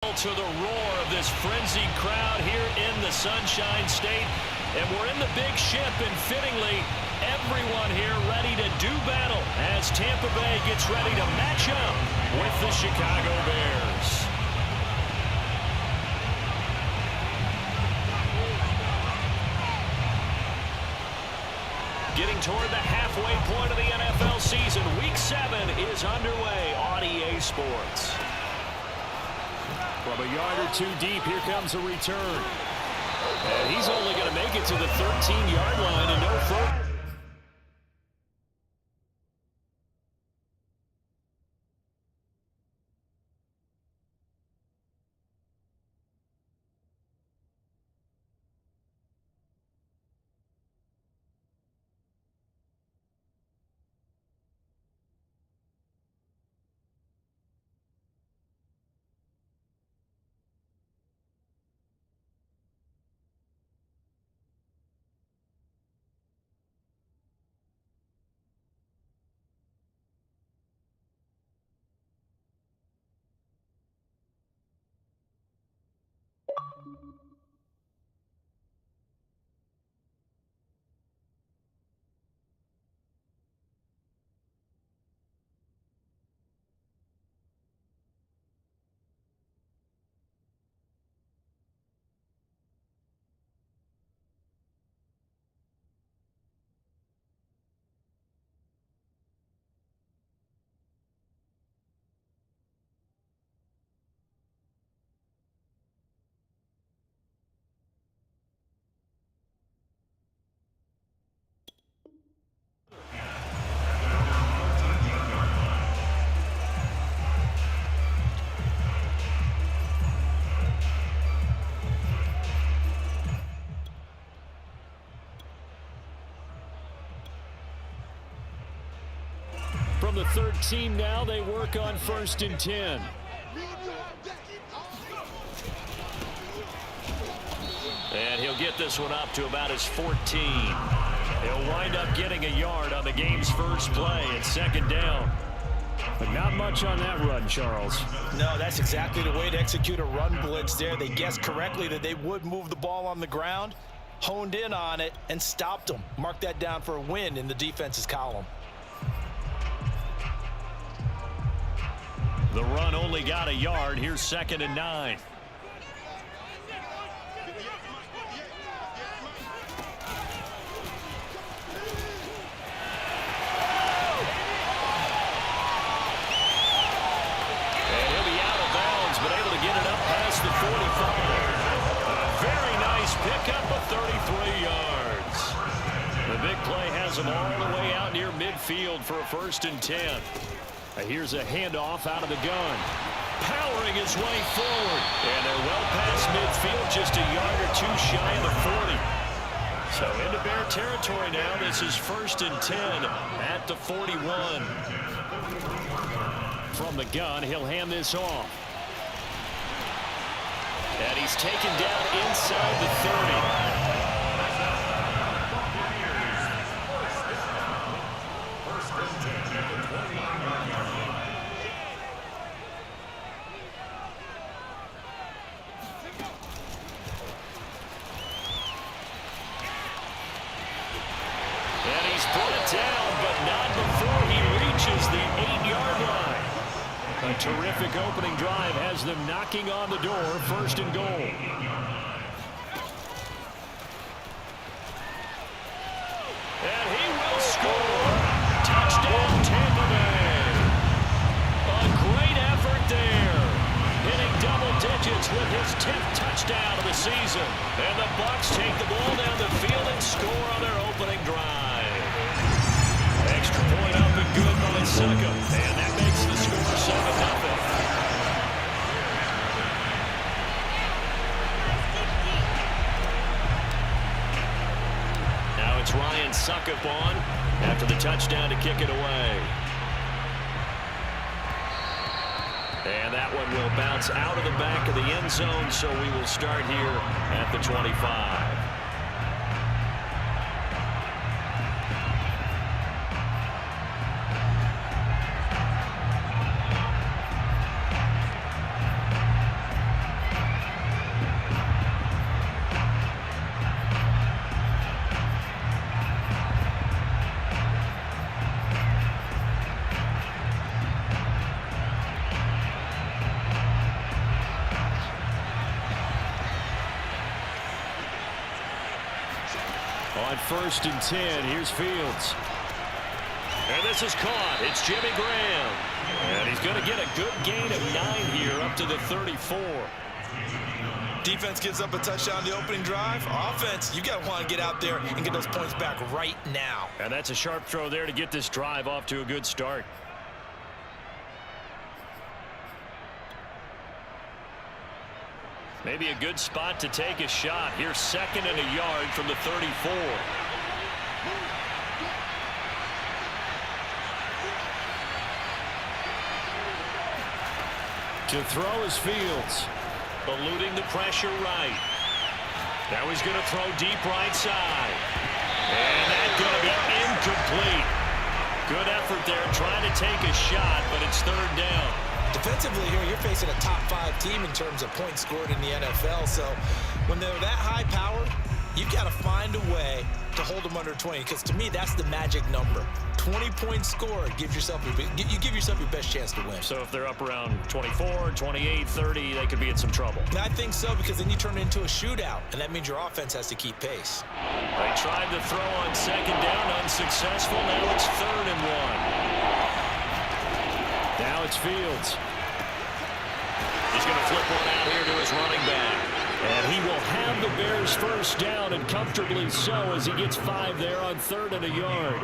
To the roar of this frenzied crowd here in the Sunshine State. And we're in the big ship, and fittingly, everyone here ready to do battle as Tampa Bay gets ready to match up with the Chicago Bears. Getting toward the halfway point of the NFL season, Week 7 is underway on EA Sports. From a yard or two deep, here comes a return. And he's only going to make it to the 13-yard line and no further. From the 13 now, they work on 1st and 10. And he'll get this one up to about his 14. He'll wind up getting a yard on the game's first play at 2nd down. But not much on that run, Charles. No, that's exactly the way to execute a run blitz there. They guessed correctly that they would move the ball on the ground, honed in on it, and stopped them. Mark that down for a win in the defense's column. The run only got a yard. Here's 2nd and 9. And he'll be out of bounds, but able to get it up past the 45. A very nice pickup of 33 yards. The big play has him all the way out near midfield for a 1st and 10. Here's a handoff out of the gun. Powering his way forward. And they're well past midfield, just a yard or two shy of the 40. So into Bear territory now. This is 1st and 10 at the 41. From the gun, he'll hand this off. And he's taken down inside the 30. Down, but not before he reaches the 8-yard line. A terrific opening drive has them knocking on the door, 1st and goal. And he will score. Touchdown, Tampa Bay. A great effort there. Hitting double digits with his 10th touchdown of the season. And the Bucs take the ball down the field and score on their opening drive. Extra point up and good by Suckup. And that makes the score 7-0. Now it's Ryan Suckup on after the touchdown to kick it away. And that one will bounce out of the back of the end zone, so we will start here at the 25. On 1st and 10, here's Fields. And this is caught. It's Jimmy Graham. And he's going to get a good gain of 9 here up to the 34. Defense gives up a touchdown the opening drive. Offense, you got to want to get out there and get those points back right now. And that's a sharp throw there to get this drive off to a good start. Maybe a good spot to take a shot. Here's 2nd and a yard from the 34. To throw is Fields. Eluding the pressure right. Now he's going to throw deep right side. And that's going to be incomplete. Good effort there trying to take a shot, but it's 3rd down. Defensively here, you're facing a top 5 team in terms of points scored in the NFL. So when they're that high powered, you've got to find a way to hold them under 20. Because to me, that's the magic number. 20 points scored gives yourself you give yourself your best chance to win. So if they're up around 24, 28, 30, they could be in some trouble. I think so, because then you turn it into a shootout, and that means your offense has to keep pace. They tried to throw on 2nd down, unsuccessful. Now it's 3rd and 1. Now it's Fields. He's going to flip one out here to his running back. And he will have the Bears 1st down, and comfortably so, as he gets 5 there on 3rd and a yard.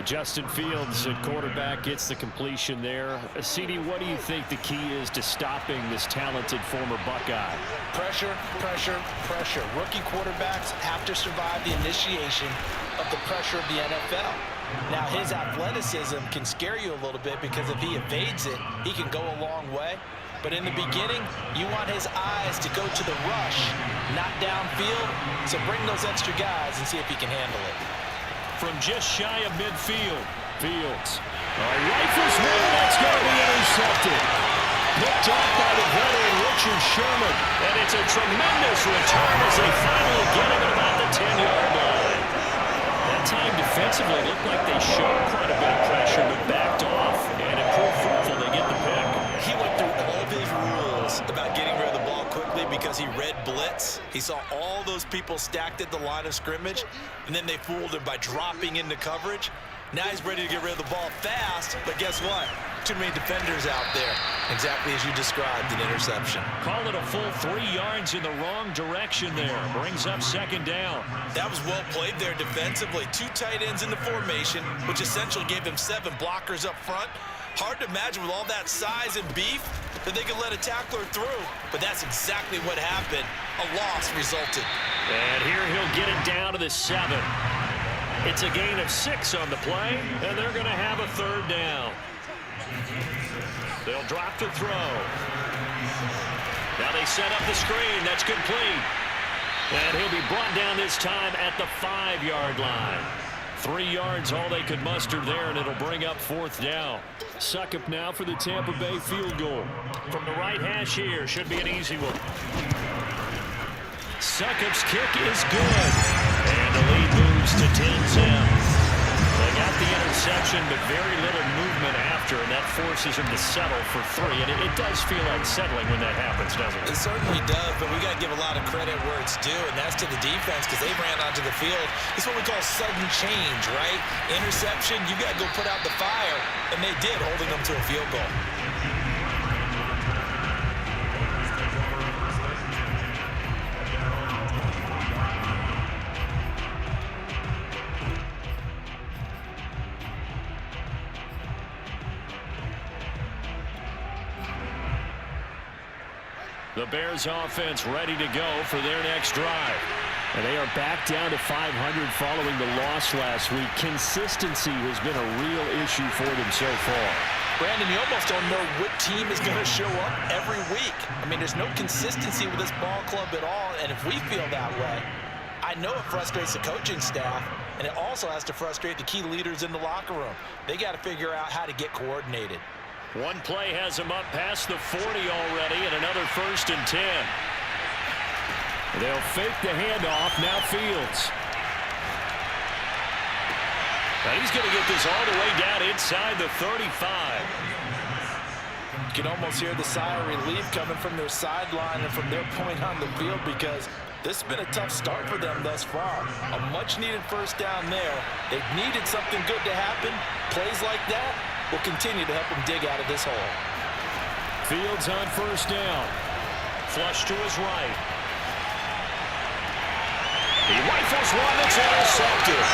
Justin Fields at quarterback gets the completion there. CD, what do you think the key is to stopping this talented former Buckeye? Pressure, pressure, pressure. Rookie quarterbacks have to survive the initiation of the pressure of the NFL. Now, his athleticism can scare you a little bit, because if he evades it, he can go a long way. But in the beginning, you want his eyes to go to the rush, not downfield. So bring those extra guys and see if he can handle it. From just shy of midfield, Fields. Rifles one, that's going to be intercepted. Picked off by the veteran Richard Sherman. And it's a tremendous return as they finally get him at about the 10-yard line. That time defensively looked like they showed quite a bit of pressure, but backed off. And it proved fruitful. They get the pick. He went through all of his rules about getting rid of the ball quickly because he read blitz. He saw all those people stacked at the line of scrimmage, and then they fooled him by dropping into coverage. Now he's ready to get rid of the ball fast, but guess what? Too many defenders out there. Exactly as you described, an interception. Call it a full 3 yards in the wrong direction there. Brings up 2nd down. That was well played there defensively. 2 tight ends in the formation, which essentially gave him 7 blockers up front. Hard to imagine with all that size and beef that they could let a tackler through, but that's exactly what happened. A loss resulted. And here he'll get it down to the 7. It's a gain of 6 on the play, and they're going to have a 3rd down. They'll drop the throw. Now they set up the screen. That's complete. And he'll be brought down this time at the 5-yard line. 3 yards, all they could muster there, and it'll bring up 4th down. Suckup now for the Tampa Bay field goal. From the right hash here, should be an easy one. Suckup's kick is good. And the lead moves to 10-10. They got the interception, but very little movement after, and that forces him to settle for 3. And it does feel unsettling when that happens, doesn't it? It certainly does, but we got to give a lot of credit where it's due, and that's to the defense, because they ran onto the field. It's what we call sudden change, right? Interception, you got to go put out the fire, and they did, holding them to a field goal. The Bears offense ready to go for their next drive. And they are back down to 500 following the loss last week. Consistency has been a real issue for them so far. Brandon, you almost don't know what team is going to show up every week. I mean, there's no consistency with this ball club at all, and if we feel that way, I know it frustrates the coaching staff, and it also has to frustrate the key leaders in the locker room. They got to figure out how to get coordinated. One play has him up past the 40 already, and another 1st and 10. They'll fake the handoff. Now Fields. Now he's going to get this all the way down inside the 35. You can almost hear the sigh of relief coming from their sideline and from their point on the field, because This has been a tough start for them thus far. A much-needed first down there. They've needed something good to happen. Plays like that will continue to help them dig out of this hole. Fields on first down. Flush to his right. He rifles one that's intercepted.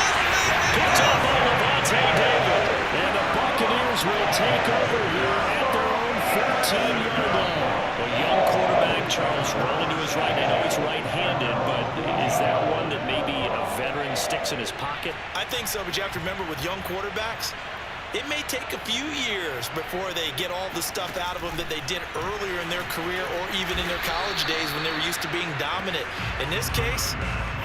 Picked up by Levante David. And the Buccaneers will take over here at their own 14-yard line. A young quarterback, Charles, rolling to his right. I know he's right-handed, but is that one that maybe a veteran sticks in his pocket? I think so, but you have to remember with young quarterbacks, it may take a few years before they get all the stuff out of them that they did earlier in their career or even in their college days when they were used to being dominant. In this case,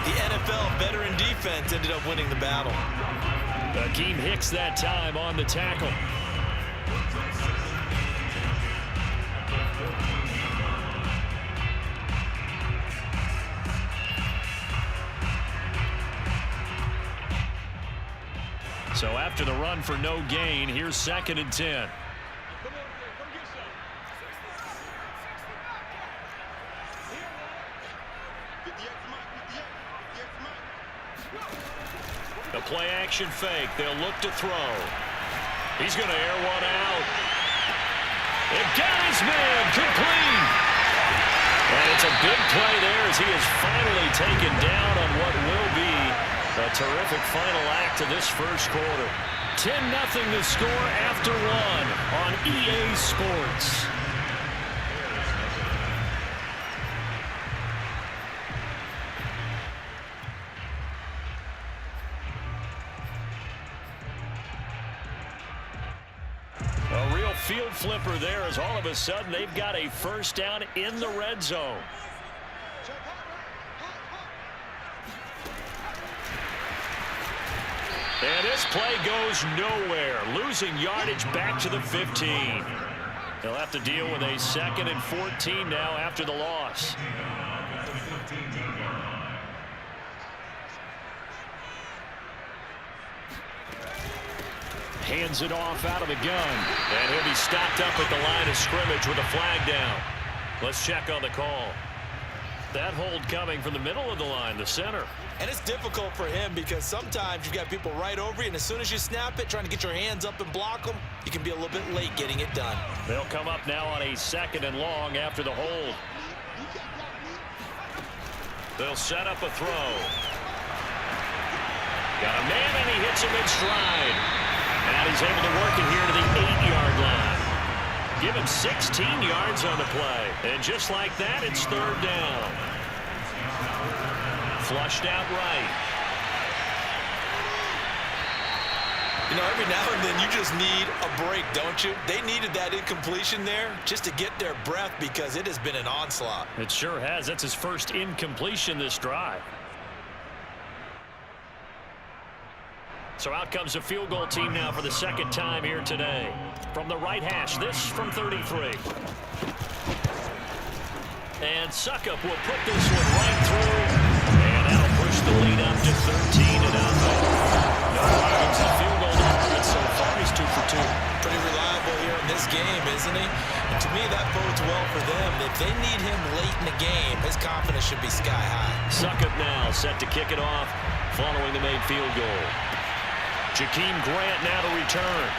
the NFL veteran defense ended up winning the battle. Akeem Hicks that time on the tackle. So after the run for no gain, here's 2nd and 10. The play action fake. They'll look to throw. He's going to air one out. It got his man complete. And it's a big play there as he is finally taken down on what will be a terrific final act of this first quarter. 10-0 the score after one on EA Sports. A real field flipper there as all of a sudden they've got a first down in the red zone. And this play goes nowhere, losing yardage back to the 15. They'll have to deal with a 2nd and 14 now after the loss. Hands it off out of the gun. And he'll be stopped up at the line of scrimmage with a flag down. Let's check on the call. That hold coming from the middle of the line, the center. And it's difficult for him because sometimes you've got people right over you, and as soon as you snap it, trying to get your hands up and block them, you can be a little bit late getting it done. They'll come up now on a 2nd and long after the hold. They'll set up a throw. Got a man, and he hits him in stride. And he's able to work it here to the 8-yard line. Give him 16 yards on the play. And just like that, it's 3rd down. Flushed out right. You know, every now and then you just need a break, don't you? They needed that incompletion there just to get their breath because it has been an onslaught. It sure has. That's his first incompletion this drive. So out comes a field goal team now for the 2nd time here today. From the right hash, this from 33. And Suckup will put this one right through. And that'll push the lead up to 13-0. No problems in field goal department so far. He's 2 for 2. Pretty reliable here in this game, isn't he? And to me, that bodes well for them. If they need him late in the game, his confidence should be sky high. Suckup now set to kick it off following the made field goal. Jakeem Grant now to return.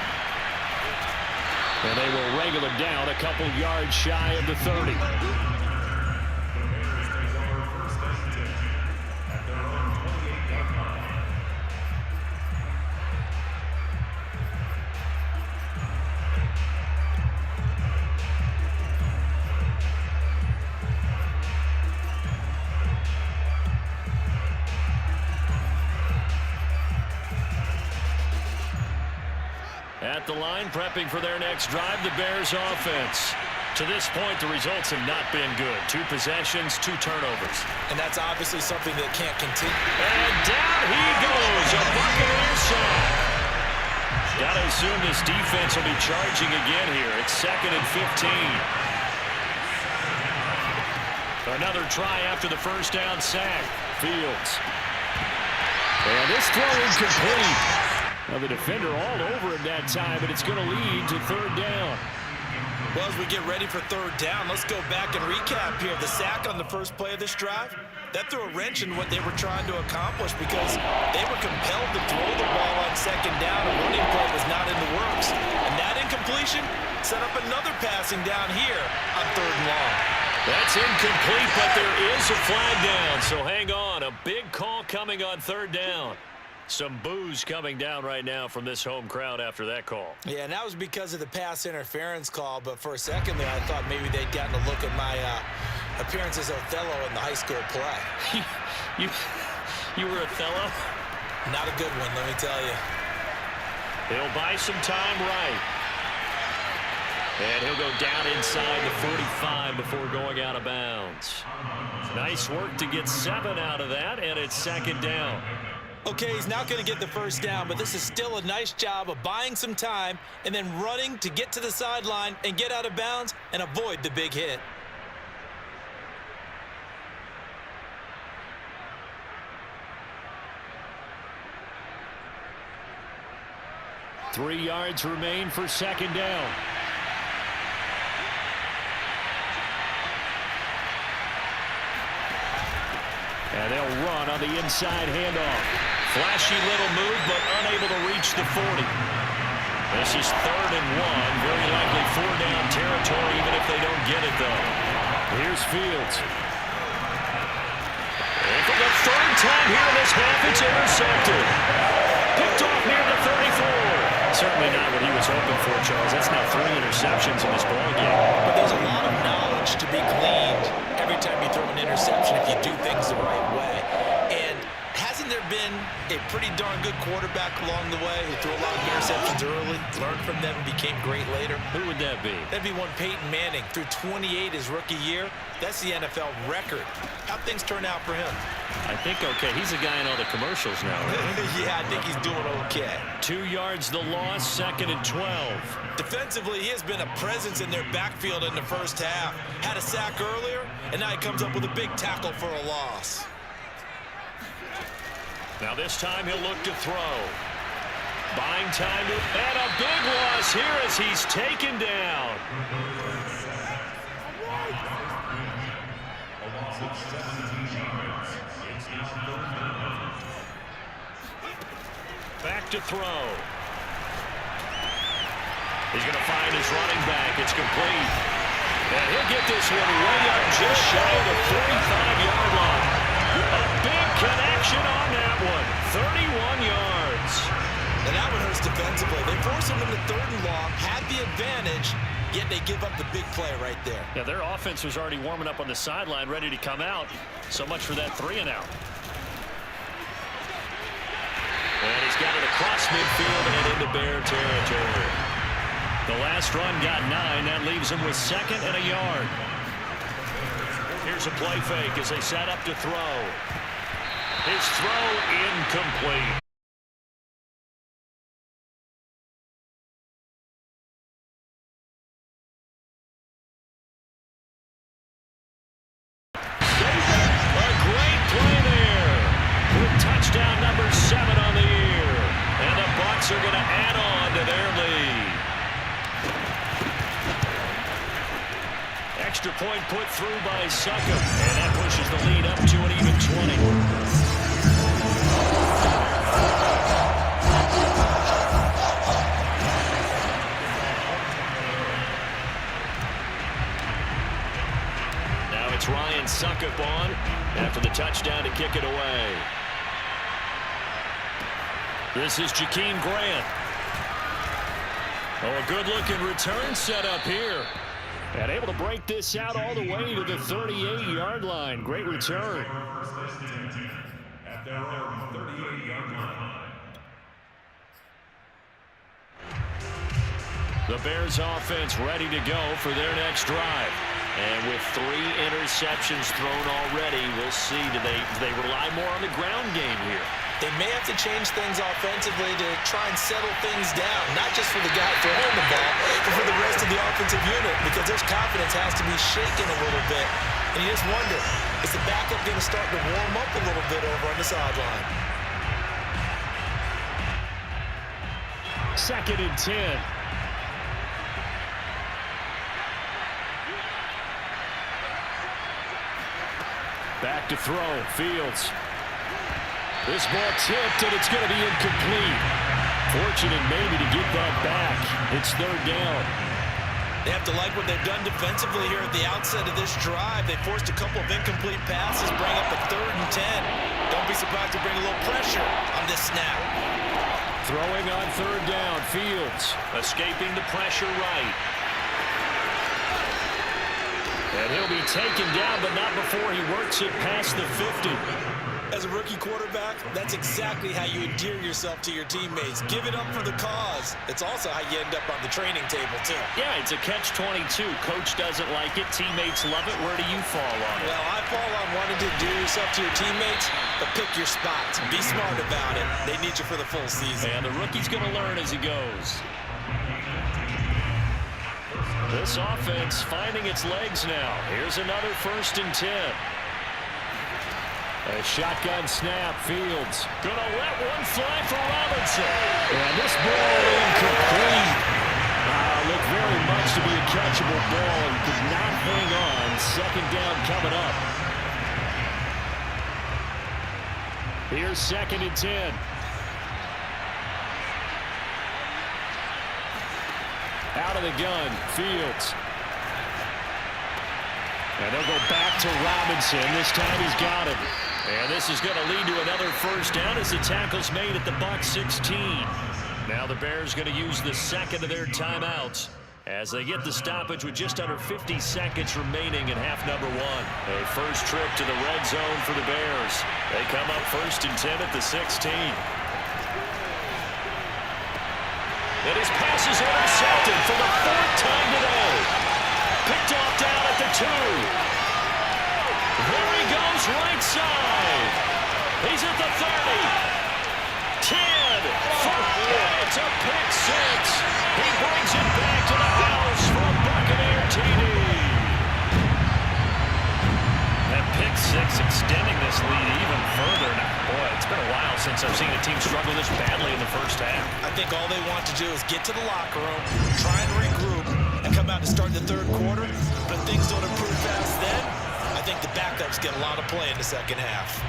And they will wrangle him down a couple yards shy of the 30. At the line, prepping for their next drive, the Bears offense. To this point, the results have not been good. 2 possessions, 2 turnovers. And that's obviously something that can't continue. And down he goes, a Buccaneer sack. Got to assume this defense will be charging again here. It's 2nd and 15. Another try after the first down sack. Fields. And this throw incomplete. Now the defender all over him that time, but it's going to lead to 3rd down. Well, as we get ready for 3rd down, let's go back and recap here. The sack on the first play of this drive, That threw a wrench in what they were trying to accomplish because they were compelled to throw the ball on second down. A running play was not in the works. And that incompletion set up another passing down here on third and long. That's incomplete, but there is a flag down. So hang on. A big call coming on third down. Some boos coming down right now from this home crowd after that call. Yeah, and that was because of the pass interference call. But for a second there, I thought maybe they'd gotten a look at my appearance as Othello in the high school play. You were Othello? Not a good one, let me tell you. He'll buy some time right. And he'll go down inside the 45 before going out of bounds. Nice work to get 7 out of that, and it's second down. Okay, he's not going to get the first down, but this is still a nice job of buying some time and then running to get to the sideline and get out of bounds and avoid the big hit. Three yards remain for second down. And they'll run on the inside handoff. Flashy little move, but unable to reach the 40. This is 3rd and 1. Very likely 4-down territory, even if they don't get it, though. Here's Fields. And for the third time here in this half, it's intercepted. Picked off near the 34. Certainly not what he was hoping for, Charles. That's now 3 interceptions in this ballgame. But there's a lot of knowledge to be gleaned every time you throw an interception if you do things the right way. And hasn't there been a pretty darn good quarterback along the way who threw a lot of interceptions early, learned from them, and became great later? Who would that be? That'd be one Peyton Manning. Threw 28 his rookie year. That's the NFL record. How'd things turn out for him? I think okay. He's a guy in all the commercials now, right? Yeah, I think he's doing okay. 2 yards the loss, 2nd and 12. Defensively, he has been a presence in their backfield in the first half. Had a sack earlier, and now he comes up with a big tackle for a loss. Now this time he'll look to throw. Buying time to, and a big loss here as he's taken down. Back to throw. He's going to find his running back. It's complete. And he'll get this one way up just shy of the 45-yard line. A big connection on that one. 31 yards. And that one hurts defensively. They force him into 3rd and long, had the advantage, yet they give up the big play right there. Yeah, their offense was already warming up on the sideline, ready to come out. So much for that 3-and-out. And he's got it across midfield and into Bear territory. The last run got 9. That leaves him with 2nd and a yard. Here's a play fake as they set up to throw. His throw incomplete. A great play there. With touchdown number 7 on the year. And the Bucs are going to add on to their lead. Extra point put through by Succop. And that pushes the lead up to an even 20. Now it's Ryan Succop on after the touchdown to kick it away. This is Jakeem Grant. Oh, a good-looking return set up here. And able to break this out all the way to the 38-yard line. Great return. The Bears offense ready to go for their next drive. And with 3 interceptions thrown already, we'll see. Do they rely more on the ground game here? They may have to change things offensively to try and settle things down, not just for the guy throwing the ball, but for the rest of the offensive unit, because their confidence has to be shaken a little bit. And you just wonder, is the backup going to start to warm up a little bit over on the sideline? 2nd and 10. Back to throw. Fields. This ball tipped, and it's going to be incomplete. Fortunate maybe to get that back. It's third down. They have to like what they've done defensively here at the outset of this drive. They forced a couple of incomplete passes, bring up a 3rd and 10. Don't be surprised to bring a little pressure on this snap. Throwing on third down. Fields escaping the pressure right. And he'll be taken down, but not before he works it past the 50. As a rookie quarterback, that's exactly how you endear yourself to your teammates. Give it up for the cause. It's also how you end up on the training table, too. Yeah, it's a catch-22. Coach doesn't like it. Teammates love it. Where do you fall on it? Well, I fall on wanting to endear yourself to your teammates, but pick your spots. Be smart about it. They need you for the full season. And the rookie's going to learn as he goes. This offense finding its legs now. Here's another 1st and 10. A shotgun snap. Fields gonna let one fly for Robinson. And this ball incomplete. Looked very much to be a catchable ball and could not hang on. 2nd down coming up. Here's 2nd and 10. Out of the gun. Fields. And they'll go back to Robinson. This time he's got him. And this is going to lead to another 1st down as the tackle's made at the Bucs 16. Now the Bears going to use the 2nd of their timeouts as they get the stoppage with just under 50 seconds remaining in half number 1. A first trip to the red zone for the Bears. They come up 1st and 10 at the 16. And his pass is intercepted for the 4th time today. Picked off down at the 2. There he goes right side. He's at the 30. 10, 5, it's a pick 6. He brings it back to the house for a Buccaneer TD. That pick 6 extending this lead even further. Now, boy, it's been a while since I've seen a team struggle this badly in the first half. I think all they want to do is get to the locker room, try and regroup, and come out to start the 3rd quarter. But if things don't improve fast then, I think the backups get a lot of play in the 2nd half.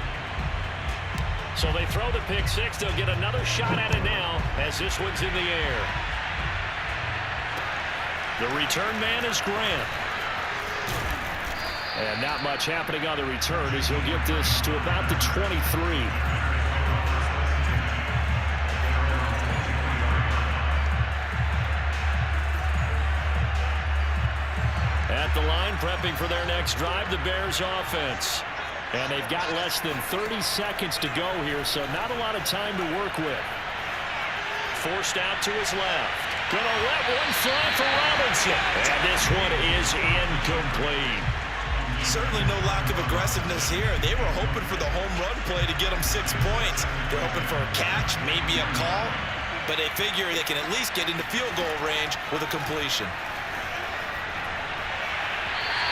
So they throw the pick 6. They'll get another shot at it now as this one's in the air. The return man is Grant. And not much happening on the return as he'll get this to about the 23. At the line, prepping for their next drive, the Bears offense. And they've got less than 30 seconds to go here, so not a lot of time to work with. Forced out to his left. Gonna let one fly for Robinson. And this one is incomplete. Certainly no lack of aggressiveness here. They were hoping for the home run play to get them 6 points. They're hoping for a catch, maybe a call, but they figure they can at least get into field goal range with a completion.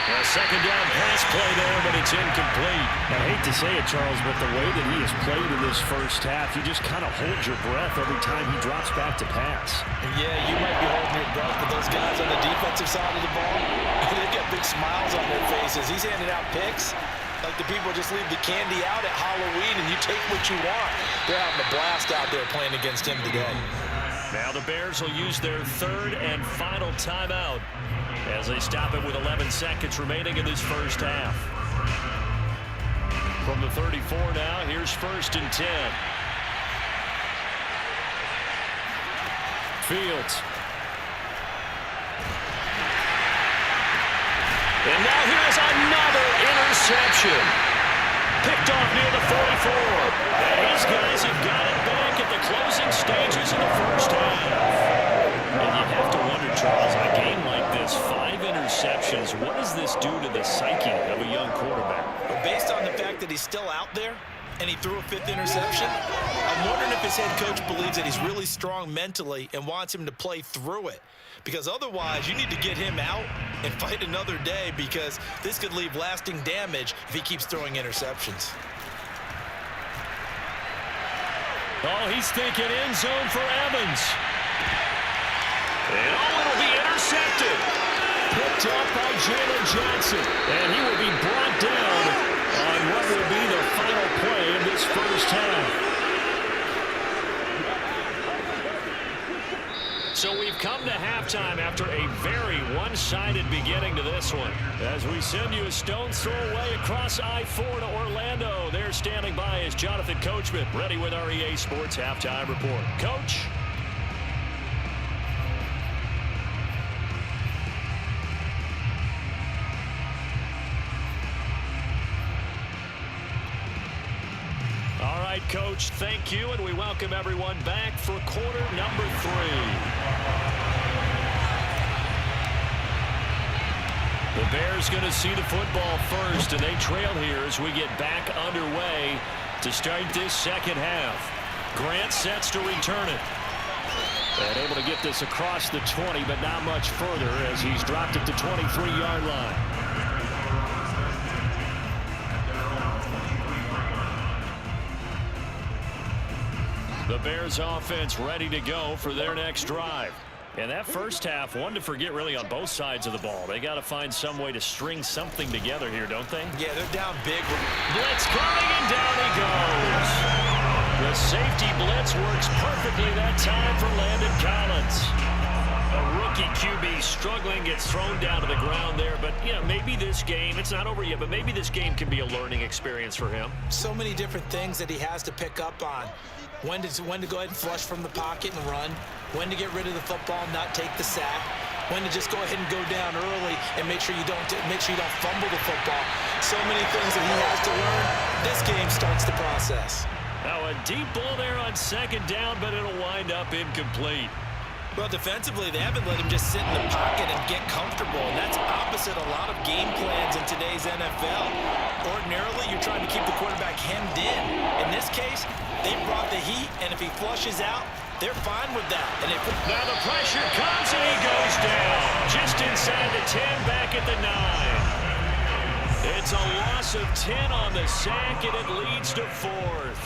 A 2nd down pass play there, but it's incomplete. I hate to say it, Charles, but the way that he has played in this first half, you just kind of hold your breath every time he drops back to pass. Yeah, you might be holding your breath, but those guys on the defensive side of the ball, they've got big smiles on their faces. He's handing out picks like the people just leave the candy out at Halloween and you take what you want. They're having a blast out there playing against him today. Now the Bears will use their 3rd and final timeout as they stop it with 11 seconds remaining in this first half. From the 34 now, here's 1st and 10. Fields. And now here's another interception. Picked off near the 44. And these guys have got it back at the closing stages of the first half. And you have to wonder, Charles, in a game like this, 5 interceptions, what does this do to the psyche of a young quarterback? Well, based on the fact that he's still out there and he threw a 5th interception, I'm wondering if his head coach believes that he's really strong mentally and wants him to play through it. Because otherwise, you need to get him out and fight another day because this could leave lasting damage if he keeps throwing interceptions. Oh, he's thinking end zone for Evans. And oh, it'll be intercepted. Picked up by Jalen Johnson. And he will be brought down on after a very one-sided beginning to this one. As we send you a stone's throw away across I-4 to Orlando. There standing by is Jonathan Coachman, ready with our EA Sports Halftime Report. Coach? All right, Coach, thank you, and we welcome everyone back for quarter number 3. The Bears going to see the football first, and they trail here as we get back underway to start this second half. Grant sets to return it. And able to get this across the 20, but not much further as he's dropped it to 23-yard line. The Bears offense ready to go for their next drive. And that first half, one to forget really on both sides of the ball. They got to find some way to string something together here, don't they? Yeah, they're down big. Blitz coming, and down he goes. The safety blitz works perfectly that time for Landon Collins. A rookie QB struggling, gets thrown down to the ground there. But, you know, maybe this game, it's not over yet, but maybe this game can be a learning experience for him. So many different things that he has to pick up on. When to go ahead and flush from the pocket and run. When to get rid of the football and not take the sack. When to just go ahead and go down early and make sure you don't fumble the football. So many things that he has to learn. This game starts the process. Now a deep ball there on second down, but it'll wind up incomplete. Well, defensively, they haven't let him just sit in the pocket and get comfortable. And that's opposite a lot of game plans in today's NFL. Ordinarily, you're trying to keep the quarterback hemmed in. In this case, they brought the heat, and if he flushes out, they're fine with that. And now the pressure comes, and he goes down. Just inside the 10, back at the 9. It's a loss of 10 on the sack, and it leads to 4th.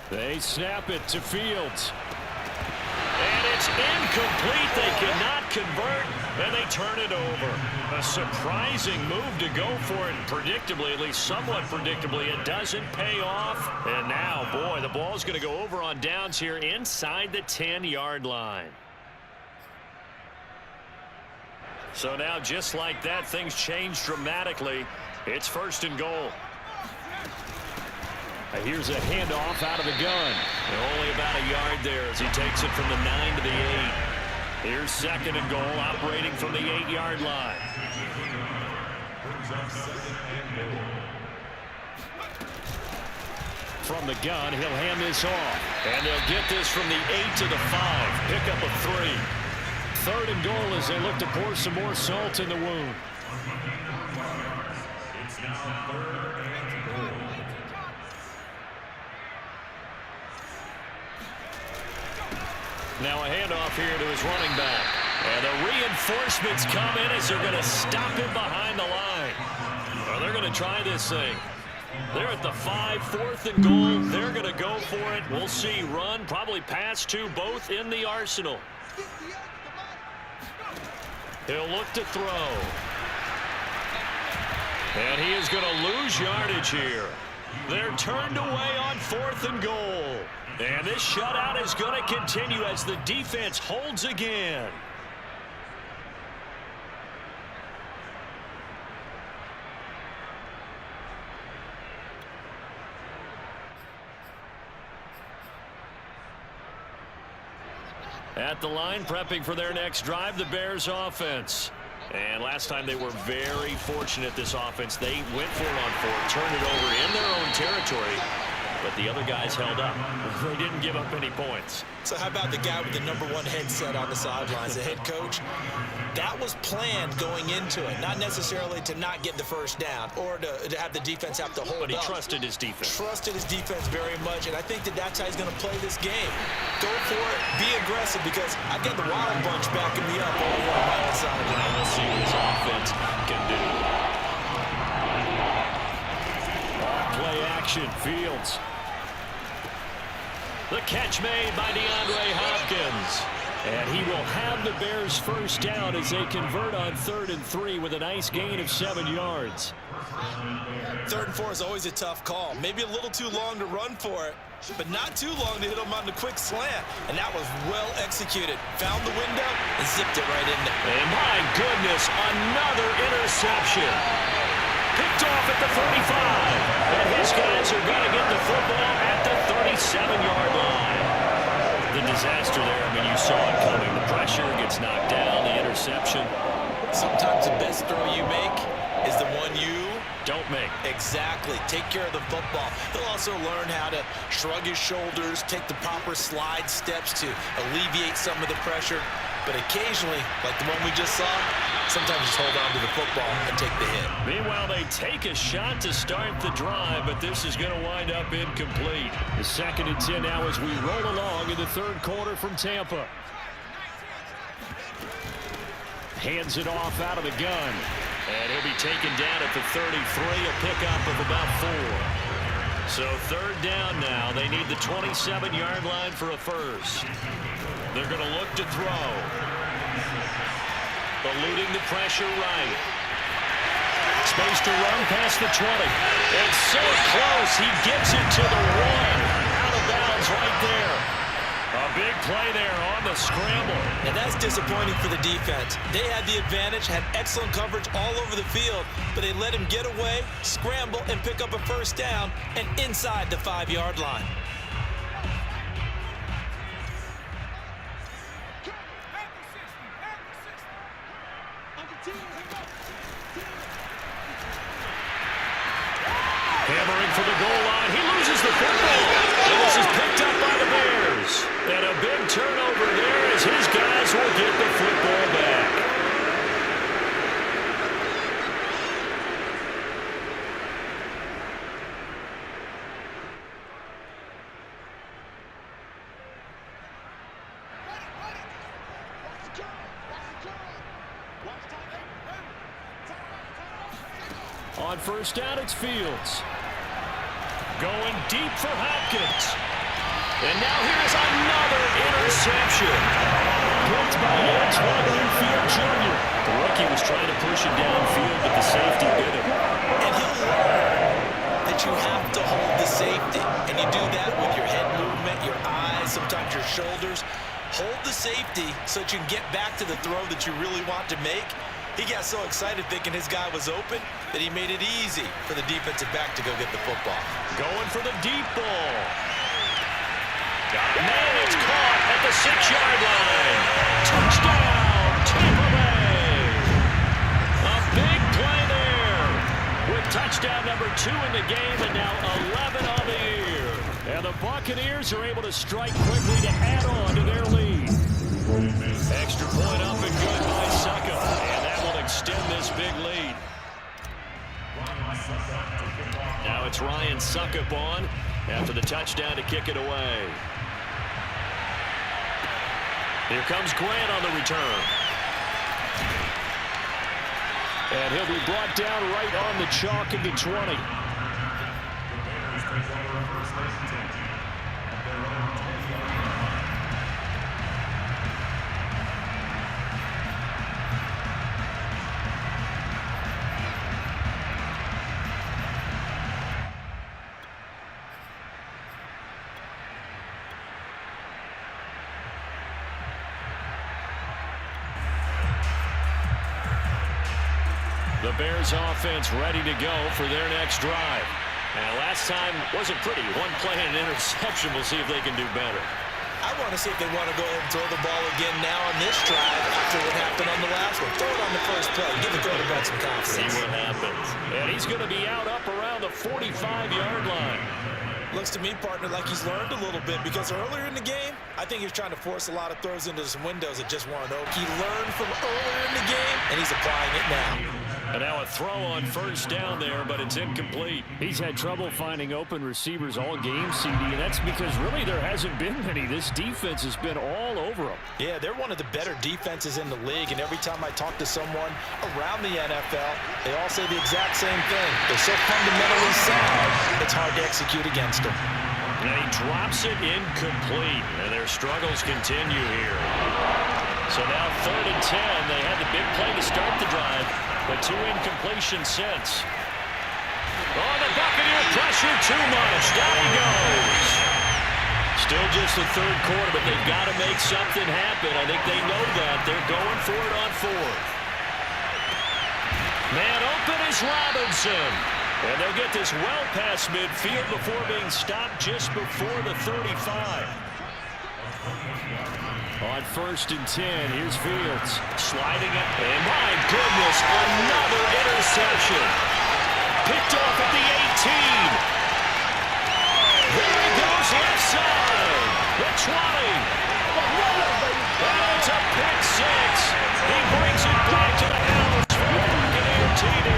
They snap it to Fields. And it's incomplete. They cannot convert, and they turn it over. A surprising move to go for it. Predictably, at least somewhat predictably, it doesn't pay off. And now, boy, the ball's going to go over on downs here inside the 10-yard line. So now, just like that, things change dramatically. It's 1st and goal. Here's a handoff out of the gun. And only about a yard there as he takes it from the 9 to the 8. Here's 2nd and goal, operating from the 8-yard line. From the gun, he'll hand this off. And they'll get this from the 8 to the 5. Pick up a 3. 3rd and goal as they look to pour some more salt in the wound. It's now 3rd and goal. Now a handoff here to his running back. And the reinforcements come in as they're going to stop him behind the line. Well, they're going to try this thing. They're at the 5, 4th and goal. They're going to go for it. We'll see. Run, probably pass to both in the arsenal. He'll look to throw. And he is going to lose yardage here. They're turned away on 4th and goal. And this shutout is going to continue as the defense holds again. At the line, prepping for their next drive, the Bears offense. And last time they were very fortunate, this offense. They went for it on 4th, turned it over in their own territory. But the other guys held up. They didn't give up any points. So how about the guy with the #1 headset on the sidelines, the head coach? That was planned going into it, not necessarily to not get the first down or to have the defense have to hold up. But he trusted his defense. Trusted his defense very much, and I think that's how he's going to play this game. Go for it, be aggressive, because I've got the Wild Bunch backing me up over on my own side. And we'll see what his offense can do. Play action, Fields. The catch made by DeAndre Hopkins. And he will have the Bears first down as they convert on 3rd and 3 with a nice gain of 7 yards. 3rd and 4 is always a tough call. Maybe a little too long to run for it. but not too long to hit him on the quick slant. And that was well executed. Found the window and zipped it right in there. And my goodness, another interception. Picked off at the 35. And his guys are going to get the football at the 37-yard line. The disaster there, I mean, you saw it coming. The pressure gets knocked down, the interception. Sometimes the best throw you make is the one you don't make. Exactly. Take care of the football. He'll also learn how to shrug his shoulders, take the proper slide steps to alleviate some of the pressure. But occasionally, like the one we just saw, sometimes just hold on to the football and take the hit. Meanwhile, they take a shot to start the drive, but this is going to wind up incomplete. The 2nd and 10 now as we roll along in the 3rd quarter from Tampa. Hands it off out of the gun. And he'll be taken down at the 33, a pickup of about 4. So 3rd down now. They need the 27-yard line for a first. They're going to look to throw. Eluding the pressure right. Space to run past the 20. It's so close. He gets it to the 1. Out of bounds right there. A big play there on the scramble. And that's disappointing for the defense. They had the advantage, had excellent coverage all over the field, but they let him get away, scramble, and pick up a first down, and inside the 5-yard line. Hammering for the goal line. He loses the football. And this is picked up by the Bears. And a big turnover there as his guys will get the football back. On first down, it's Fields. Going deep for Hopkins. And now here's another interception. Picked by Antoine Field Jr. The rookie was trying to push it downfield, but the safety bit him. And he'll learn that you have to hold the safety. And you do that with your head movement, your eyes, sometimes your shoulders. Hold the safety so that you can get back to the throw that you really want to make. He got so excited thinking his guy was open that he made it easy for the defensive back to go get the football. Going for the deep ball. Man, it's caught at the 6-yard line. Touchdown, Tampa Bay. A big play there with touchdown number 2 in the game and now 11 on the year. And the Buccaneers are able to strike quickly to add on to their lead. Extra point up and good by Suckup. And that will extend this big lead. Now it's Ryan Suckup on after the touchdown to kick it away. Here comes Grant on the return. And he'll be brought down right on the chalk of the 20. The Bears offense ready to go for their next drive. And last time wasn't pretty. One play and an interception. We'll see if they can do better. I want to see if they want to go ahead and throw the ball again now on this drive after what happened on the last one. Throw it on the first play. Give the quarterback some confidence. See what happens. And he's going to be out up around the 45-yard line. Looks to me, partner, like he's learned a little bit because earlier in the game, I think he was trying to force a lot of throws into some windows that just weren't open. He learned from earlier in the game, and he's applying it now. And now a throw on first down there, but it's incomplete. He's had trouble finding open receivers all game, CD, and that's because really there hasn't been many. This defense has been all over them. Yeah, they're one of the better defenses in the league, and every time I talk to someone around the NFL, they all say the exact same thing. They're so fundamentally sound, it's hard to execute against them. And he drops it incomplete, and their struggles continue here. So now 3rd and 10. They had the big play to start the drive, but 2 incompletions since. Oh, the Buccaneer pressure too much. Down he goes. Still just the third quarter, but they've got to make something happen. I think they know that. They're going for it on fourth. Man open is Robinson. And they'll get this well past midfield before being stopped just before the 35. On 1st and 10, here's Fields. Sliding up. And my goodness, another interception. Picked off at the 18. There he goes left side. The 20. And it's a pick six. He brings it back to the house for the Buccaneer TD.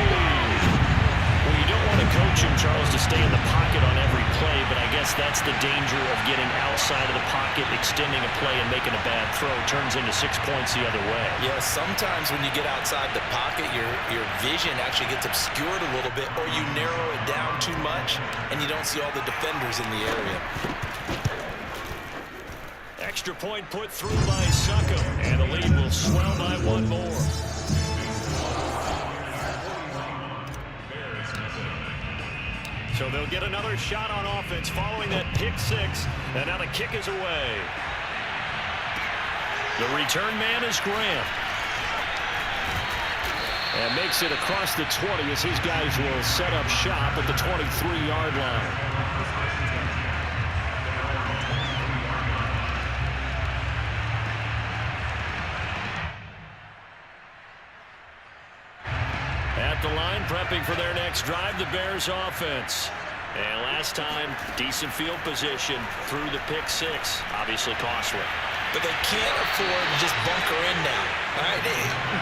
Well, you don't want to coach him, Charles, to stay in the pocket on every play, but I guess that's the danger of getting outside of the pocket, extending a play, and making a bad throw. Turns into 6 points the other way. Yeah, sometimes when you get outside the pocket, your vision actually gets obscured a little bit, or you narrow it down too much, and you don't see all the defenders in the area. Extra point put through by Suckham, and the lead will swell by one more. So they'll get another shot on offense following that pick six, and now the kick is away. The return man is Graham. And makes it across the 20 as his guys will set up shop at the 23-yard line. At the line, prepping for their next drive, the Bears offense. And last time, decent field position through the pick six. Obviously costly. But they can't afford to just bunker in now. All right,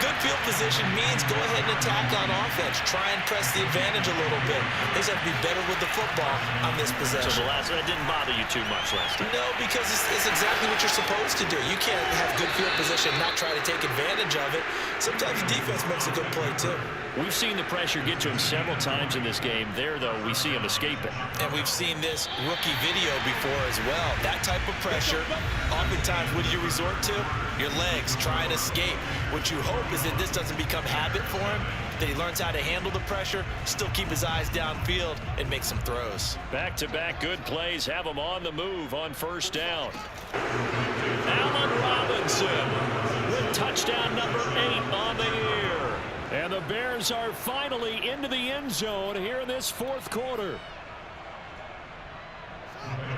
good field position means go ahead and attack on offense. Try and press the advantage a little bit. They just have to be better with the football on this possession. So that didn't bother you too much last time? No, because it's exactly what you're supposed to do. You can't have good field position and not try to take advantage of it. Sometimes the defense makes a good play, too. We've seen the pressure get to him several times in this game. There, though, we see him escape it. And we've seen this rookie video before as well. That type of pressure, oftentimes, what do you resort to? Your legs, try and escape. What you hope is that this doesn't become habit for him, that he learns how to handle the pressure, still keep his eyes downfield, and make some throws. Back-to-back good plays have him on the move on first down. Allen Robinson with touchdown number 8 on the year. And the Bears are finally into the end zone here in this fourth quarter.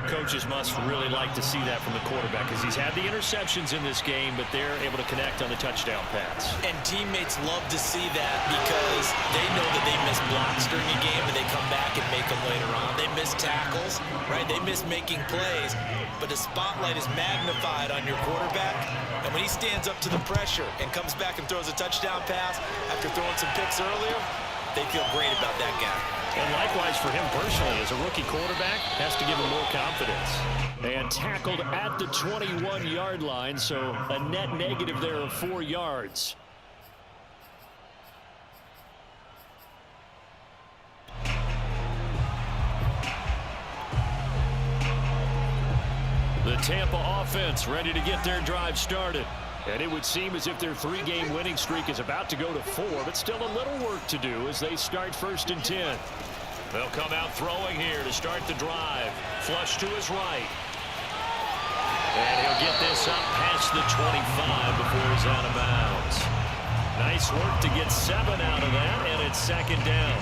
Coaches must really like to see that from the quarterback because he's had the interceptions in this game, but they're able to connect on the touchdown pass. And teammates love to see that because they know that they miss blocks during a game and they come back and make them later on. They miss tackles, right? They miss making plays, but the spotlight is magnified on your quarterback. And when he stands up to the pressure and comes back and throws a touchdown pass after throwing some picks earlier, they feel great about that guy. And likewise for him personally, as a rookie quarterback, has to give him more confidence. And tackled at the 21-yard line, so a net negative there of 4 yards. The Tampa offense ready to get their drive started. And it would seem as if their 3-game winning streak is about to go to 4, but still a little work to do as they start 1st and 10. They'll come out throwing here to start the drive. Flush to his right. And he'll get this up past the 25 before he's out of bounds. Nice work to get 7 out of that, and it's 2nd down.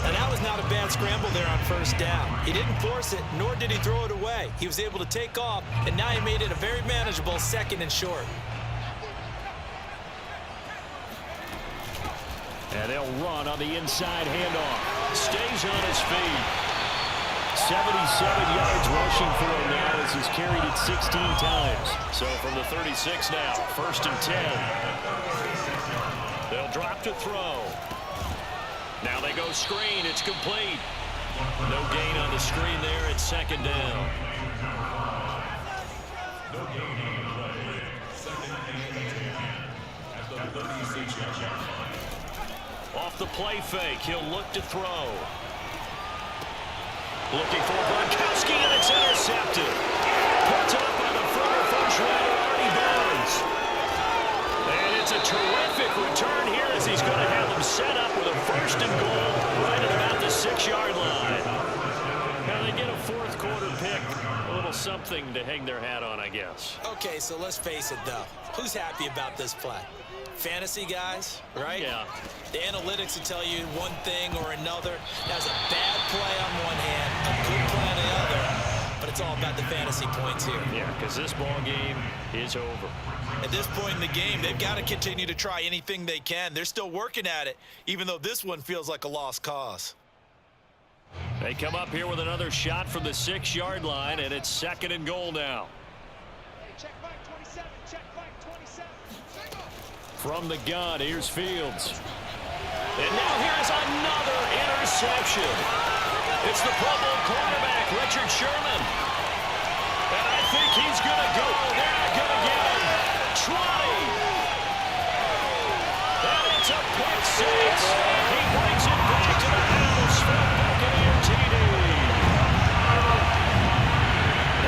And that was not a bad scramble there on 1st down. He didn't force it, nor did he throw it away. He was able to take off, and now he made it a very manageable 2nd and short. And they'll run on the inside handoff. Stays on his feet. 77 yards rushing for him now as he's carried it 16 times. So from the 36 now, 1st and 10. They'll drop to throw. Now they go screen. It's complete. No gain on the screen there. It's 2nd down. Off the play fake, he'll look to throw. Looking for Gronkowski, and it's intercepted. Picked up by the former first-rounder, Artie Burns. And it's a terrific return here as he's going to have them set up with a 1st and goal right at about the 6-yard line. Now they get a 4th quarter pick A little something to hang their hat on, I guess. Okay, so let's face it, though. Who's happy about this play? Fantasy guys, right? Yeah. The analytics will tell you one thing or another. That's a bad play on one hand, a good play on the other, but it's all about the fantasy points here. Yeah, because this ball game is over. At this point in the game, they've got to continue to try anything they can. They're still working at it, even though this one feels like a lost cause. They come up here with another shot from the 6-yard line, and it's 2nd and goal now. Check back 27, check back 27. From the gun, here's Fields. And now here's another interception. It's the Pro Bowl quarterback, Richard Sherman. And I think he's going to go. They're not going to get him. 20. And it's a pick six. He brings it back to the house for a Buccaneer TD.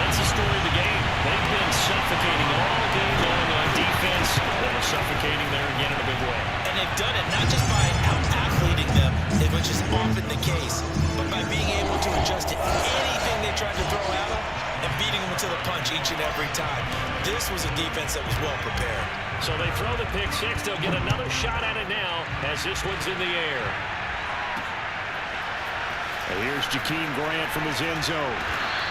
That's the story of the game. They've been suffocating all game long on defense. They were suffocating there again in a big way. And they've done it not just by out-athleting them, which is often the case, but by being able to adjust to anything they tried to throw at them and beating them to the punch each and every time. This was a defense that was well prepared. So they throw the pick six. They'll get another shot at it now as this one's in the air. And here's Jakeem Grant from his end zone.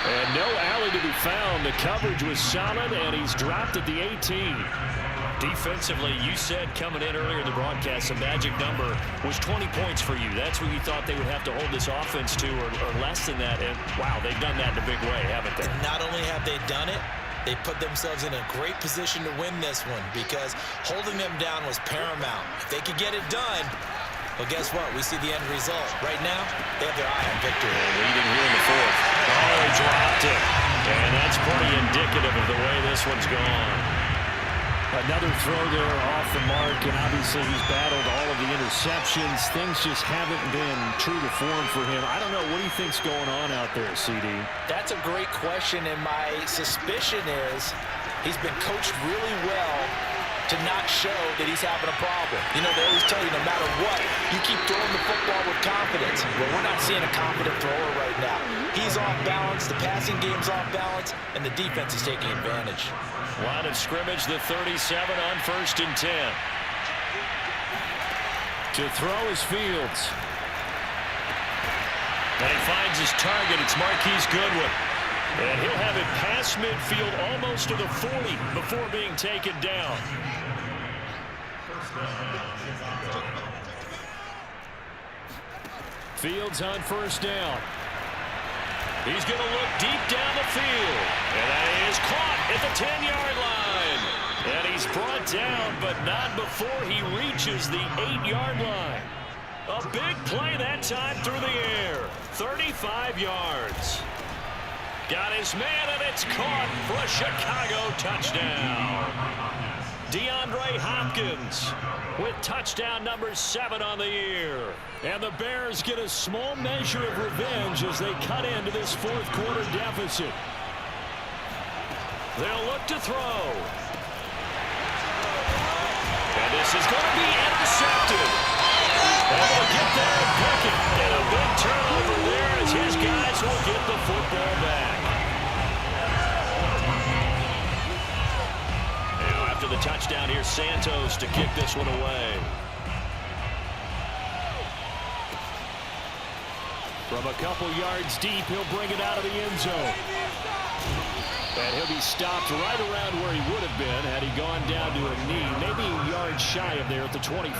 And no alley to be found. The coverage was solid, and he's dropped at the 18. Defensively, you said coming in earlier in the broadcast, the magic number was 20 points for you. That's what you thought they would have to hold this offense to, or less than that. And, wow, they've done that in a big way, haven't they? Not only have they done it, they put themselves in a great position to win this one because holding them down was paramount. If they could get it done, well, guess what? We see the end result. Right now, they have their eye on victory. And leading here in the 4th. Oh, he dropped it. And that's pretty indicative of the way this one's gone. Another throw there off the mark, and obviously he's battled all of the interceptions. Things just haven't been true to form for him. I don't know. What do you think's going on out there, CD? That's a great question, and my suspicion is he's been coached really well to not show that he's having a problem. You know, they always tell you no matter what, you keep throwing the football with confidence. Well, we're not seeing a confident thrower right now. He's off balance, the passing game's off balance, and the defense is taking advantage. Line of scrimmage, the 37 on 1st and 10. To throw is Fields. And he finds his target. It's Marquise Goodwin. And he'll have it past midfield almost to the 40 before being taken down. Fields on 1st down. He's going to look deep down the field. And that is caught at the 10-yard line. And he's brought down, but not before he reaches the 8-yard line. A big play that time through the air. 35 yards. Got his man, and it's caught for a Chicago touchdown. DeAndre Hopkins with touchdown number 7 on the year. And the Bears get a small measure of revenge as they cut into this 4th quarter deficit. They'll look to throw. And this is going to be intercepted. Able to get there and pick it. And a big turnover there as his guys will get the football back. Now after the touchdown, here's Santos to kick this one away. From a couple yards deep, he'll bring it out of the end zone. And he'll be stopped right around where he would have been had he gone down to a knee, maybe a yard shy of there at the 24.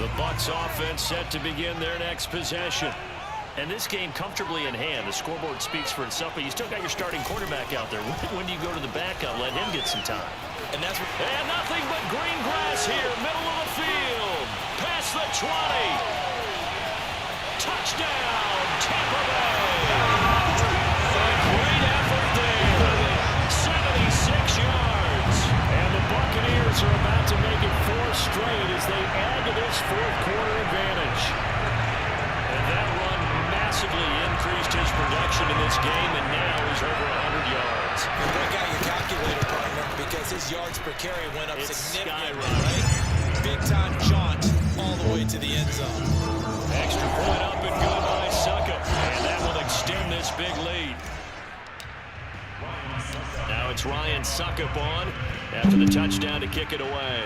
The Bucs offense set to begin their next possession. And this game comfortably in hand. The scoreboard speaks for itself, but you still got your starting quarterback out there. When do you go to the backup? Let him get some time. And nothing but green grass here, middle of the field. Past the 20. Touchdown, Tampa Bay. A great effort there. 76 yards. And the Buccaneers are about to make it 4 straight as they add to this 4th quarter advantage. And that run massively increased his production in this game, and now he's over 100 yards. And break out your calculator, partner, because his yards per carry went up significantly, right? Big-time jaunt all the way to the end zone. Extra point up and good by Suckup. And that will extend this big lead. Now it's Ryan Suckup on after the touchdown to kick it away.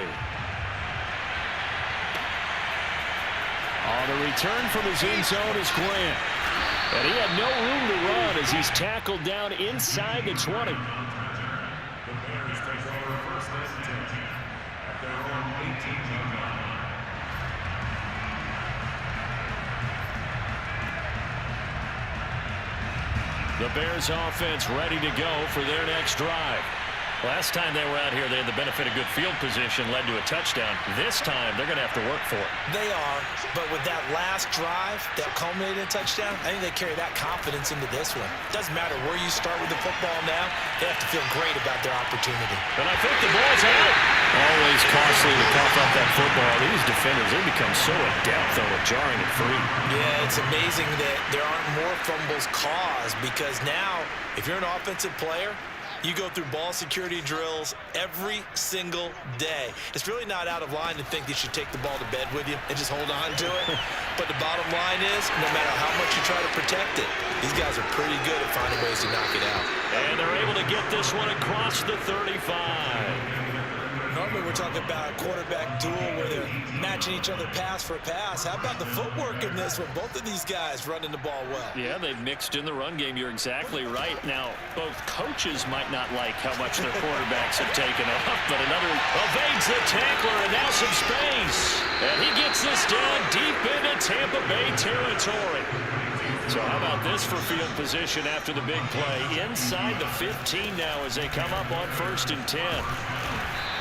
On the return from his end zone is Grant. And he had no room to run as he's tackled down inside the 20. The Bears offense ready to go for their next drive. Last time they were out here, they had the benefit of good field position, led to a touchdown. This time, they're going to have to work for it. They are, but with that last drive that culminated in a touchdown, I think they carry that confidence into this one. Doesn't matter where you start with the football now, they have to feel great about their opportunity. But I think the ball's out. Always costly to cough up that football. These defenders, they become so adept, though, at jarring it free. Yeah, it's amazing that there aren't more fumbles caused because now, if you're an offensive player, you go through ball security drills every single day. It's really not out of line to think you should take the ball to bed with you and just hold on to it. But the bottom line is, no matter how much you try to protect it, these guys are pretty good at finding ways to knock it out. And they're able to get this one across the 35. Normally we're talking about a quarterback duel where they're matching each other pass for pass. How about the footwork in this one? Both of these guys running the ball well. Yeah, they've mixed in the run game. You're exactly right. Now, both coaches might not like how much their quarterbacks have taken off, but another evades the tackler and now some space. And he gets this down deep into Tampa Bay territory. So how about this for field position after the big play? Inside the 15 now as they come up on 1st and 10.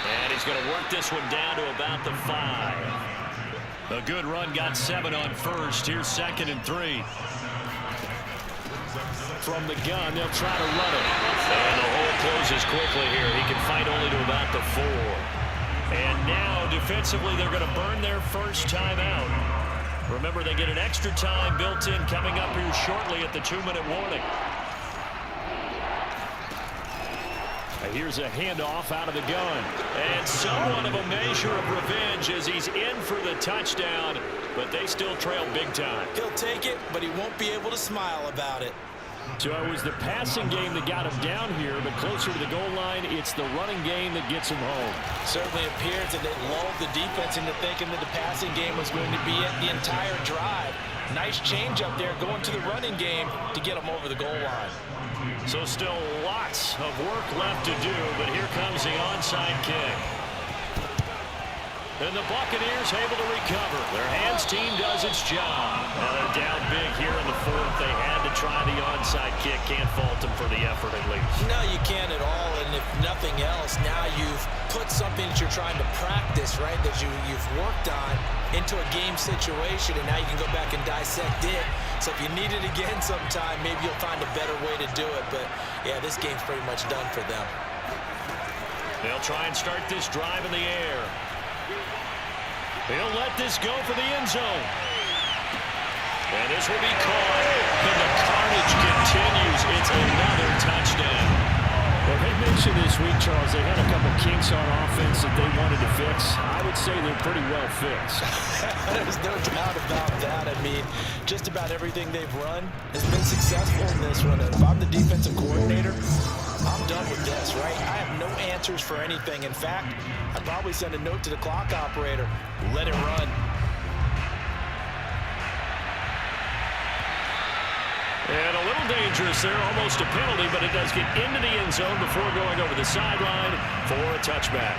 And he's going to work this one down to about the 5. A good run got 7 on 1st. Here's 2nd and 3. From the gun, they'll try to run it. And the hole closes quickly here. He can fight only to about the 4. And now, defensively, they're going to burn their first time out. Remember, they get an extra time built in coming up here shortly at the 2-minute warning. Here's a handoff out of the gun. And somewhat of a measure of revenge as he's in for the touchdown, but they still trail big time. He'll take it, but he won't be able to smile about it. So it was the passing game that got him down here, but closer to the goal line, it's the running game that gets him home. Certainly appears that they lulled the defense into thinking that the passing game was going to be it the entire drive. Nice change up there going to the running game to get him over the goal line. So still lots of work left to do, but here comes the onside kick. And the Buccaneers able to recover. Their hands team does its job. Now they're down big here in the 4th. They had to try the onside kick. Can't fault them for the effort at least. No, you can't at all. And if nothing else, now you've put something that you're trying to practice, right, that you've worked on into a game situation, and now you can go back and dissect it. So if you need it again sometime, maybe you'll find a better way to do it. But, yeah, this game's pretty much done for them. They'll try and start this drive in the air. He'll let this go for the end zone. And this will be caught. And the carnage continues. It's another touchdown. Well, they mentioned this week, Charles, they had a couple kinks on offense that they wanted to fix. I would say they're pretty well fixed. There's no doubt about that. I mean, just about everything they've run has been successful in this one. And if I'm the defensive coordinator, I'm done with this, right? I have no answers for anything. In fact, I'd probably send a note to the clock operator. Let it run. And a little dangerous there, almost a penalty, but it does get into the end zone before going over the sideline for a touchback.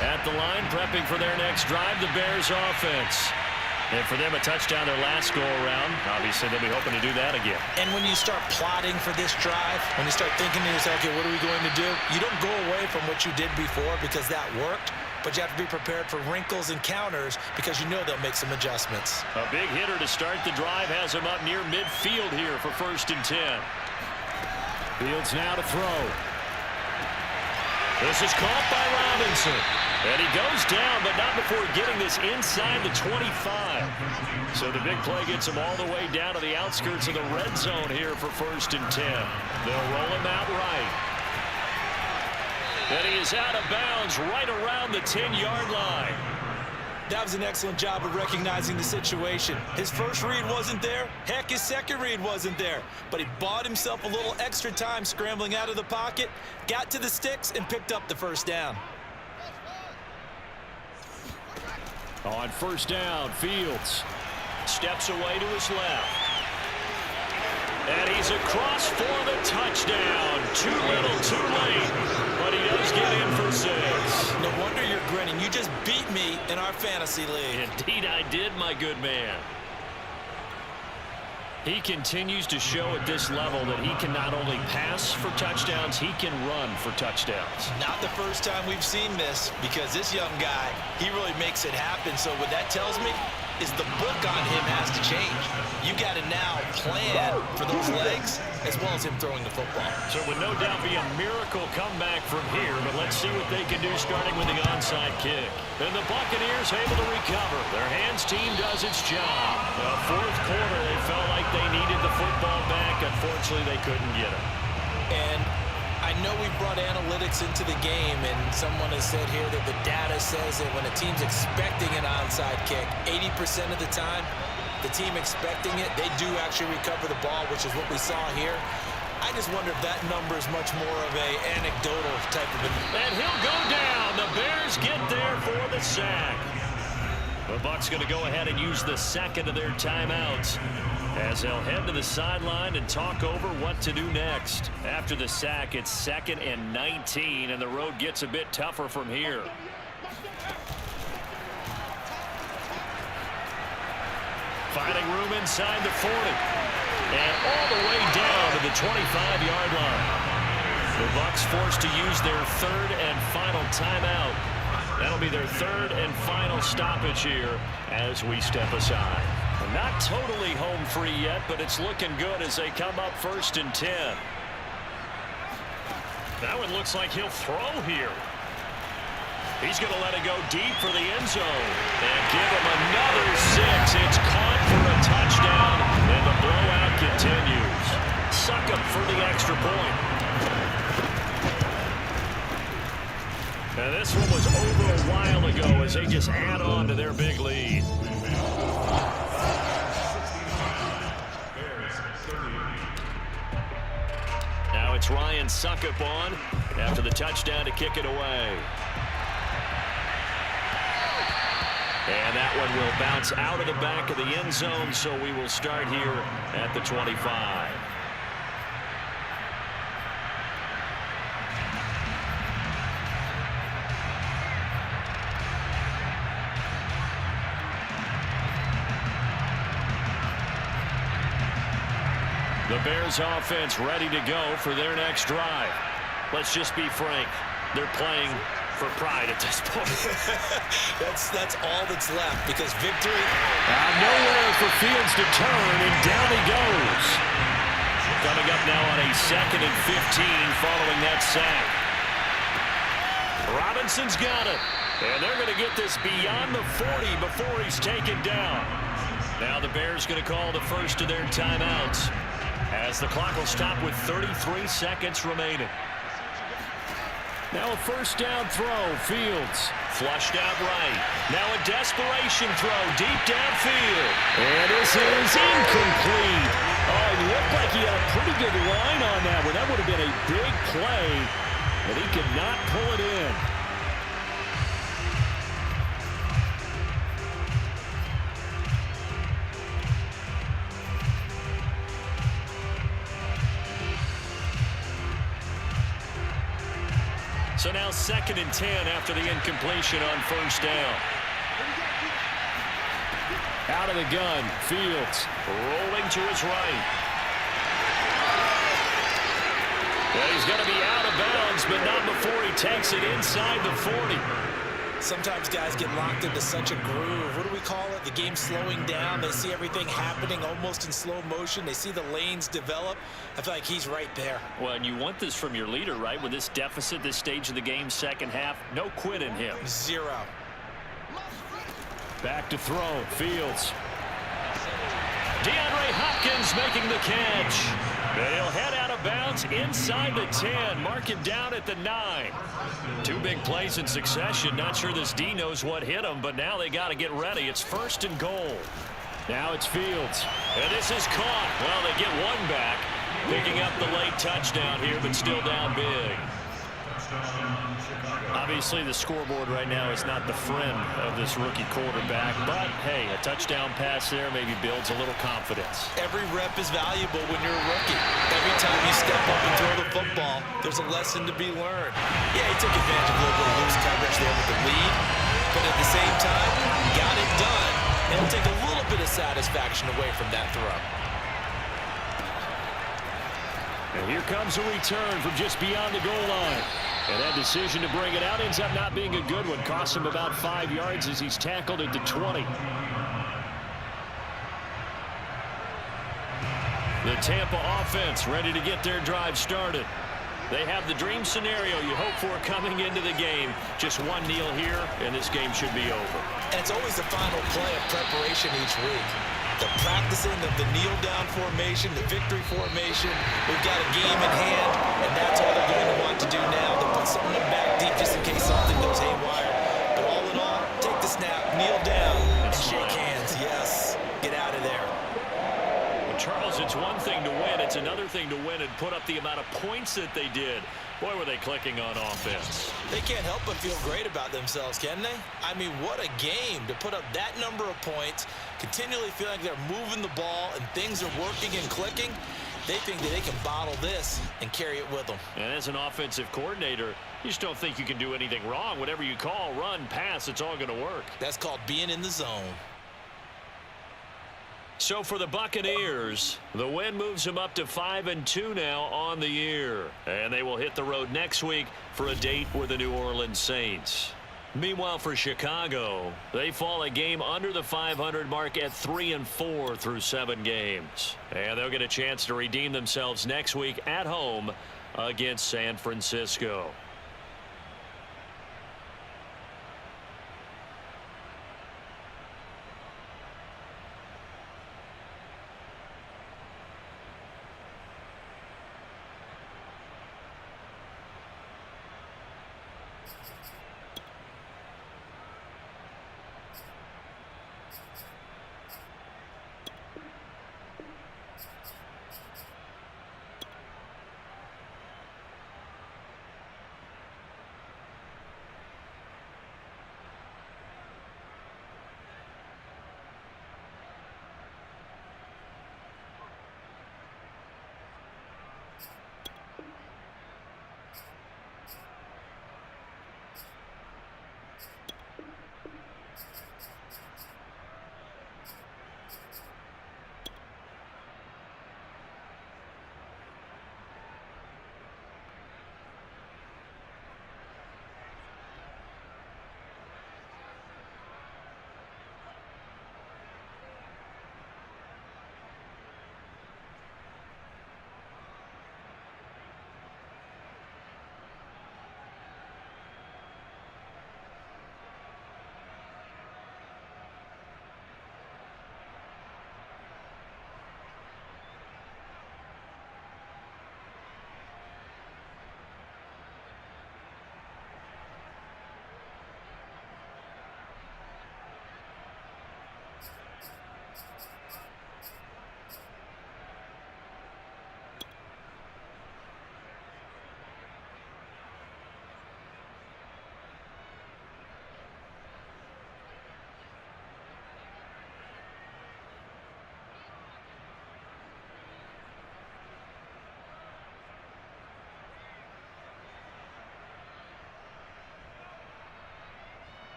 At the line, prepping for their next drive, the Bears offense. And for them, a touchdown their last go-around. Obviously, they'll be hoping to do that again. And when you start plotting for this drive, when you start thinking to yourself, okay, what are we going to do? You don't go away from what you did before because that worked, but you have to be prepared for wrinkles and counters because you know they'll make some adjustments. A big hitter to start the drive has him up near midfield here for 1st and 10. Fields now to throw. This is caught by Robinson. And he goes down, but not before getting this inside the 25. So the big play gets him all the way down to the outskirts of the red zone here for 1st and 10. They'll roll him out right. And he is out of bounds right around the 10-yard line. That was an excellent job of recognizing the situation. His first read wasn't there. Heck, his second read wasn't there. But he bought himself a little extra time scrambling out of the pocket, got to the sticks, and picked up the first down. On 1st down, Fields steps away to his left. And he's across for the touchdown. Too little, too late. But he does get in for 6. No wonder you're grinning. You just beat me in our fantasy league. Indeed I did, my good man. He continues to show at this level that he can not only pass for touchdowns, he can run for touchdowns. Not the first time we've seen this, because this young guy, he really makes it happen. So what that tells me is the book on him has to change. You got to now plan for those legs as well as him throwing the football. So it would no doubt be a miracle comeback from here, but let's see what they can do starting with the onside kick. And the Buccaneers able to recover. Their hands team does its job. The 4th quarter, they felt like they needed the football back. Unfortunately, they couldn't get it. And I know we brought analytics into the game, and someone has said here that the data says that when a team's expecting an onside kick, 80% of the time, the team expecting it, they do actually recover the ball, which is what we saw here. I just wonder if that number is much more of a anecdotal type of. And he'll go down. The Bears get there for the sack. The Bucs going to go ahead and use the second of their timeouts as they'll head to the sideline and talk over what to do next. After the sack, it's 2nd and 19, and the road gets a bit tougher from here. Finding room inside the 40. And all the way down to the 25-yard line. The Bucs forced to use their 3rd and final timeout. That'll be their 3rd and final stoppage here as we step aside. Not totally home free yet, but it's looking good as they come up 1st and 10. That one looks like he'll throw here. He's going to let it go deep for the end zone. And give him another 6. It's caught for a touchdown, and the blowout continues. Suck him for the extra point. Now this one was over a while ago as they just add on to their big lead. Now it's Ryan Suckup on after the touchdown to kick it away. And that one will bounce out of the back of the end zone, so we will start here at the 25. The Bears offense ready to go for their next drive. Let's just be frank. They're playing for pride at this point. that's all that's left, because victory. Nowhere for Fields to turn, and down he goes. Coming up now on a 2nd and 15 following that sack. Robinson's got it. And they're going to get this beyond the 40 before he's taken down. Now the Bears going to call the first of their timeouts, as the clock will stop with 33 seconds remaining. Now a 1st down throw. Fields flushed out right. Now a desperation throw deep downfield. And this is incomplete. Oh, it looked like he had a pretty good line on that one. That would have been a big play, but he could not pull it in. So now 2nd and 10 after the incompletion on 1st down. Out of the gun, Fields rolling to his right. Well, he's going to be out of bounds, but not before he takes it inside the 40. Sometimes guys get locked into such a groove. What do we call it? The game's slowing down. They see everything happening almost in slow motion. They see the lanes develop. I feel like he's right there. Well, and you want this from your leader, right? With this deficit, this stage of the game, second half, no quit in him. Zero. Back to throw. Fields. DeAndre Hopkins making the catch. And he'll head out of bounds inside the 10. Mark him down at the 9. Two big plays in succession. Not sure this D knows what hit him, but now they got to get ready. It's 1st and goal. Now it's Fields. And this is caught. Well, they get one back. Picking up the late touchdown here, but still down big. Obviously, the scoreboard right now is not the friend of this rookie quarterback, but, hey, a touchdown pass there maybe builds a little confidence. Every rep is valuable when you're a rookie. Every time you step up and throw the football, there's a lesson to be learned. Yeah, he took advantage of a little bit of loose coverage there with the lead, but at the same time, got it done, and he'll take a little bit of satisfaction away from that throw. And here comes a return from just beyond the goal line. And that decision to bring it out ends up not being a good one. Costs him about 5 yards as he's tackled at the 20. The Tampa offense ready to get their drive started. They have the dream scenario you hope for coming into the game. Just one kneel here, and this game should be over. And it's always the final play of preparation each week. The practicing of the kneel-down formation, the victory formation. We've got a game in hand, and that's all they're going to want to do now. They'll put someone back deep just in case something goes haywire. But all in all, take the snap, kneel down, and shake hands. Yes, get out of there. Well, Charles, it's one thing to win. It's another thing to win and put up the amount of points that they did. Boy, were they clicking on offense. They can't help but feel great about themselves, can they? I mean, what a game to put up that number of points, continually feel like they're moving the ball and things are working and clicking. They think that they can bottle this and carry it with them. And as an offensive coordinator, you just don't think you can do anything wrong. Whatever you call, run, pass, it's all going to work. That's called being in the zone. So for the Buccaneers, the win moves them up to 5-2 now on the year. And they will hit the road next week for a date with the New Orleans Saints. Meanwhile, for Chicago, they fall a game under the 500 mark at 3-4 through 7 games. And they'll get a chance to redeem themselves next week at home against San Francisco.